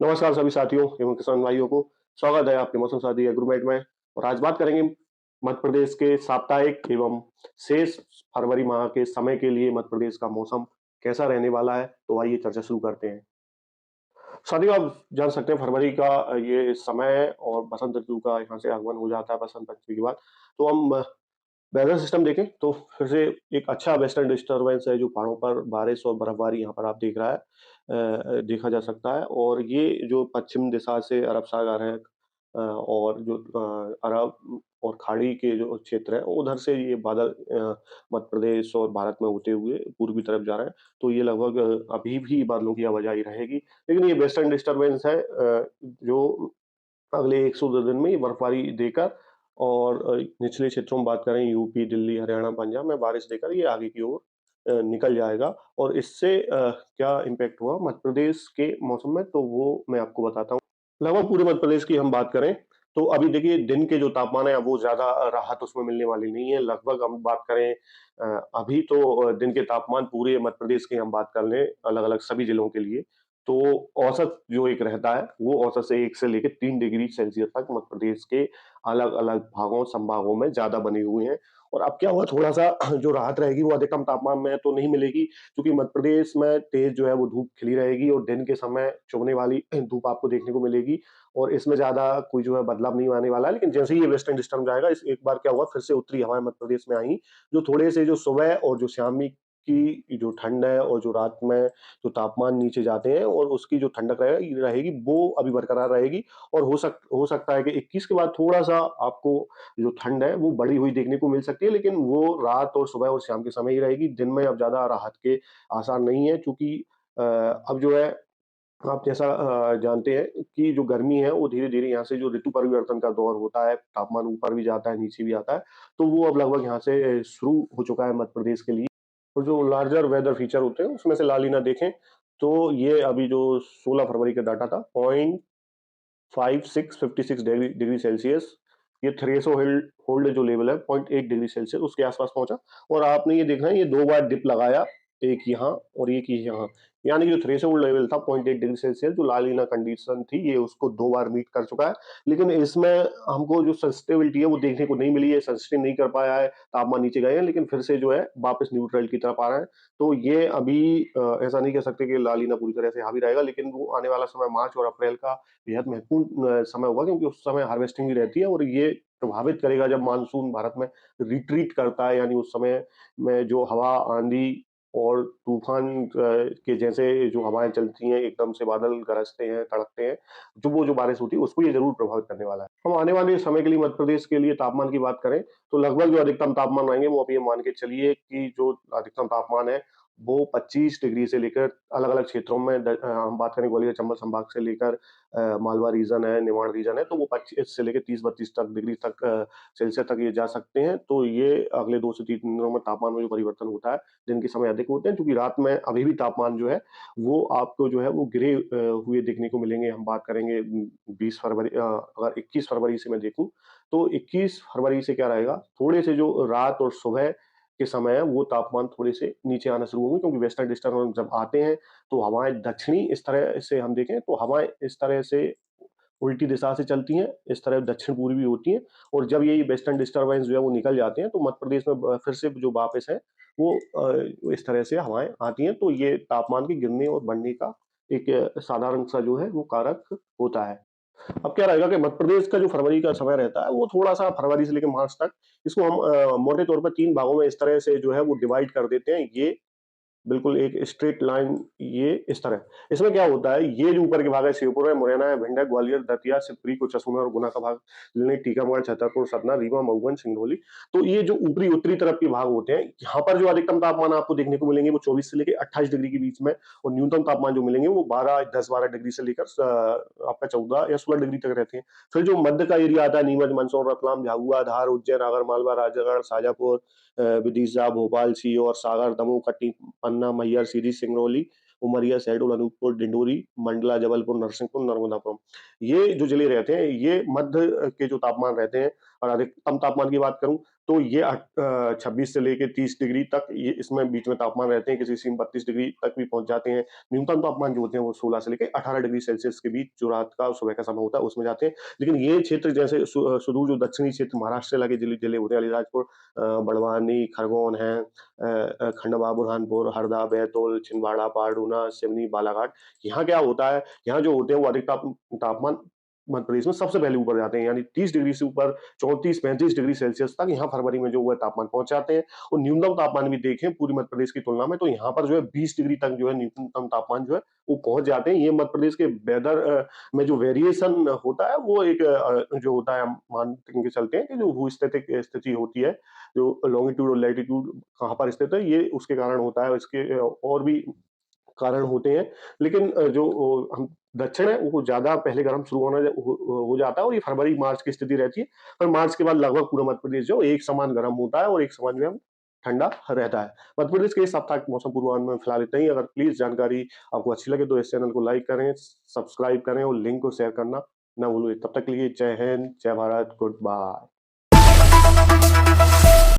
नमस्कार सभी साथियों एवं किसान भाइयों को। स्वागत है आपके मौसम साथी एग्रोमेट में। और आज बात करेंगे मध्य प्रदेश के साप्ताहिक एवं शेष फरवरी माह के समय के लिए मध्य प्रदेश का मौसम कैसा रहने वाला है। तो आइए चर्चा शुरू करते हैं। साथियों, आप जान सकते हैं फरवरी का ये समय है और बसंत ऋतु का यहाँ से आगमन हो जाता है बसंत पंचमी के बाद। तो हम वेदर सिस्टम देखें तो फिर से एक अच्छा वेस्टर्न डिस्टरबेंस है जो पहाड़ों पर बारिश और बर्फबारी यहाँ पर आप देख रहा है, देखा जा सकता है। और ये जो पश्चिम दिशा से अरब सागर है, और जो अरब और खाड़ी के जो क्षेत्र है उधर से ये बादल मध्य प्रदेश और भारत में होते हुए पूर्वी तरफ जा रहे हैं। तो ये लगभग अभी भी बादलों की आवाजाही रहेगी। लेकिन ये वेस्टर्न डिस्टरबेंस है जो अगले 102 दिन में ये बर्फबारी देकर और निचले क्षेत्रों में बात करें यूपी, दिल्ली, हरियाणा, पंजाब में बारिश देकर ये आगे की ओर निकल जाएगा। और इससे क्या इम्पैक्ट हुआ मध्य प्रदेश के मौसम में, तो वो मैं आपको बताता हूँ। लगभग पूरे मध्य प्रदेश की हम बात करें तो अभी देखिए दिन के जो तापमान है वो ज्यादा राहत उसमें मिलने वाली नहीं है। लगभग हम बात करें अभी तो दिन के तापमान पूरे मध्य प्रदेश की हम बात कर लें अलग अलग सभी जिलों के लिए, तो औसत जो एक रहता है वो औसत से 1 से लेकर 3 डिग्री सेल्सियस तक मध्य प्रदेश के अलग अलग भागों संभागों में ज्यादा बने हुए हैं। और अब क्या हुआ, थोड़ा सा जो राहत रहेगी वो अधिकतम तापमान में तो नहीं मिलेगी, क्योंकि मध्य प्रदेश में तेज जो है वो धूप खिली रहेगी और दिन के समय चुभने वाली धूप आपको देखने को मिलेगी। और इसमें ज्यादा कोई जो है बदलाव नहीं आने वाला है। लेकिन जैसे ही ये वेस्टर्न डिस्टर्ब जाएगा, इस एक बार क्या हुआ, फिर से उत्तरी हवाएं मध्य प्रदेश में आई, जो थोड़े से जो सुबह और जो शामी की जो ठंड है और जो रात में जो तापमान नीचे जाते हैं और उसकी जो ठंडक रहेगी रहेगी वो अभी बरकरार रहेगी। और हो सकता है कि 21 के बाद थोड़ा सा आपको जो ठंड है वो बढ़ी हुई देखने को मिल सकती है, लेकिन वो रात और सुबह और शाम के समय ही रहेगी। दिन में अब ज्यादा राहत के आसार नहीं है, क्योंकि अब जो है आप जैसा जानते हैं कि जो गर्मी है वो धीरे-धीरे यहाँ से जो ऋतु परिवर्तन का दौर होता है, तापमान ऊपर भी जाता है, नीचे भी आता है, तो वो अब लगभग यहाँ से शुरू हो चुका है मध्य प्रदेश के लिए। और जो लार्जर वेदर फीचर होते हैं उसमें से लालिना देखें तो ये अभी जो 16 फरवरी का डाटा था, 0.56 डिग्री डिग्री सेल्सियस, ये थ्रेशोल्ड होल्ड जो लेवल है 0.8 डिग्री सेल्सियस उसके आसपास पहुंचा। और आपने ये देखना है ये 2 बार डिप लगाया, एक यहाँ और एक ही यहाँ, यानी कि जो थ्रेशोल्ड लेवल था 0.8 डिग्री सेल्सियस जो लालिना कंडीशन थी ये उसको 2 बार मीट कर चुका है। लेकिन इसमें हमको जो सेंसिटिविटी है वो देखने को नहीं मिली है, सेंसिटिव नहीं कर पाया है, तापमान नीचे गए हैं लेकिन फिर से जो है वापस न्यूट्रल की तरफ आ रहे हैं। तो ये अभी ऐसा नहीं कह सकते कि लालिना पूरी तरह से हावी रहेगा, लेकिन वो आने वाला समय मार्च और अप्रैल का बेहद महत्वपूर्ण समय होगा, क्योंकि उस समय हार्वेस्टिंग भी रहती है और ये प्रभावित करेगा जब मानसून भारत में रिट्रीट करता है, यानी उस समय में जो हवा, आंधी और तूफान के जैसे जो हवाएं चलती हैं, एकदम से बादल गरजते हैं, तड़कते हैं, जो वो जो बारिश होती है उसको ये जरूर प्रभावित करने वाला है। हम आने वाले समय के लिए मध्य प्रदेश के लिए तापमान की बात करें तो लगभग जो अधिकतम तापमान रहेंगे वो अभी ये मान के चलिए कि जो अधिकतम तापमान है वो 25 डिग्री से लेकर अलग अलग क्षेत्रों में हम बात करें ग्वालियर चंबल संभाग से लेकर मालवा रीजन है, निमाड़ रीजन है, तो वो 25 से लेकर 30-32 तक डिग्री तक सेल्सियस तक ये जा सकते हैं। तो ये अगले 2 से 3 दिनों में तापमान में जो परिवर्तन होता है, दिन के समय अधिक होते हैं, क्योंकि रात में अभी भी तापमान जो है वो आपको जो है वो गिरे हुए देखने को मिलेंगे। हम बात करेंगे 20 फरवरी, अगर 21 फरवरी से मैं देखूं तो 21 फरवरी से क्या रहेगा, थोड़े से जो रात और सुबह के समय है वो तापमान थोड़े से नीचे आना शुरू होंगे, क्योंकि वेस्टर्न डिस्टर्बेंस जब आते हैं तो हवाएं दक्षिणी इस तरह से हम देखें तो हवाएं इस तरह से उल्टी दिशा से चलती हैं, इस तरह दक्षिण पूर्वी होती हैं। और जब ये वेस्टर्न डिस्टर्बेंस जो है वो निकल जाते हैं तो मध्य प्रदेश में फिर से जो वापस है वो इस तरह से हवाएं आती हैं, तो ये तापमान के गिरने और बढ़ने का एक साधारण सा जो है वो कारक होता है। अब क्या रहेगा कि मध्य प्रदेश का जो फरवरी का समय रहता है वो थोड़ा सा फरवरी से लेकर मार्च तक, इसको हम मोटे तौर पर 3 भागों में इस तरह से जो है वो डिवाइड कर देते हैं। ये बिल्कुल एक स्ट्रेट लाइन, ये इस तरह। इसमें क्या होता है, ये जो ऊपर के भाग है श्योपुर है, मुरैना है, भिंड है, ग्वालियर, दतिया, शिवपुरी, कुचासुना और गुना का भाग लें, टीकमगढ़, छतरपुर, सतना, रीवा, मऊगंज, सिंगरौली। तो ये जो ऊपरी उत्तरी तरफ के भाग होते हैं, यहाँ पर जो अधिकतम तापमान आपको देखने को मिलेंगे वो 24 से लेकर 28 डिग्री के बीच में, और न्यूनतम तापमान जो मिलेंगे वो 10-12 डिग्री से लेकर आपका 14 या 16 डिग्री तक रहते हैं। फिर जो मध्य का एरिया आता है, नीमच, मंदसौर, रतलाम, झाबुआ, धार, उज्जैन, आगर मालवा, राजगढ़, शाजापुर, विदिशा, भोपाल, सीहोर, सागर, दमोह, कटनी, पन्ना, मैहर, सीधी, सिंगरौली, उमरिया, शहडोल, अनूपपुर, डिंडोरी, मंडला, जबलपुर, नरसिंहपुर, नर्मदापुरम, ये जो जिले रहते हैं ये मध्य के जो तापमान रहते हैं। और अधिकतम तापमान की बात करूं तो ये 26 से लेके 30 डिग्री तक ये इसमें बीच में तापमान रहते हैं, किसी सीम 32 डिग्री तक भी पहुंच जाते हैं। न्यूनतम तापमान जो होते हैं वो 16 से लेके 18 डिग्री सेल्सियस के बीच जो रात का और सुबह का समय होता है उसमें जाते हैं। लेकिन ये क्षेत्र जैसे सुदूर जो दक्षिणी क्षेत्र महाराष्ट्र से लगे जिले जिले होते हैं, अलीराजपुर, बड़वानी, खरगोन है, खंडवा, बुरहानपुर, हरदा, बैतूल, छिंदवाड़ा, पारडूना, सिवनी, बालाघाट, यहाँ क्या होता है, यहाँ जो होते हैं वो अधिक तापमान मध्य प्रदेश में सबसे पहले ऊपर जाते हैं, यानी 30 डिग्री से ऊपर 34-35 डिग्री सेल्सियस तक यहाँ फरवरी में जो है तापमान पहुंच जाते हैं। और न्यूनतम तापमान भी देखें पूरी मध्य प्रदेश की तुलना में, तो यहाँ पर जो है 20 डिग्री तक जो है न्यूनतम तापमान जो है वो पहुंच जाते हैं। ये मध्य प्रदेश के वेदर में जो वेरिएशन होता है वो एक जो होता है, हम मान के चलते हैं कि जो भूस्थितिक स्थिति होती है, जो लॉन्गिट्यूड और लैटिट्यूड कहाँ पर स्थित है, ये उसके कारण होता है। इसके और भी कारण होते हैं, लेकिन जो हम दक्षिण है वो ज़्यादा पहले गर्म शुरू हो जाता है और ये फरवरी मार्च की स्थिति रहती है। पर मार्च के बाद लगभग पूरा मध्य प्रदेश जो एक समान गर्म होता है और एक समान जो है ठंडा रहता है। मध्य प्रदेश के इस सप्ताह के मौसम पूर्वानुमान में फिलहाल इतना ही। अगर प्लीज जानकारी आपको अच्छी लगे तो इस चैनल को लाइक करें, सब्सक्राइब करें और लिंक को शेयर करना ना भूलें। तब तक के लिए जय हिंद, जय भारत, गुड बाय।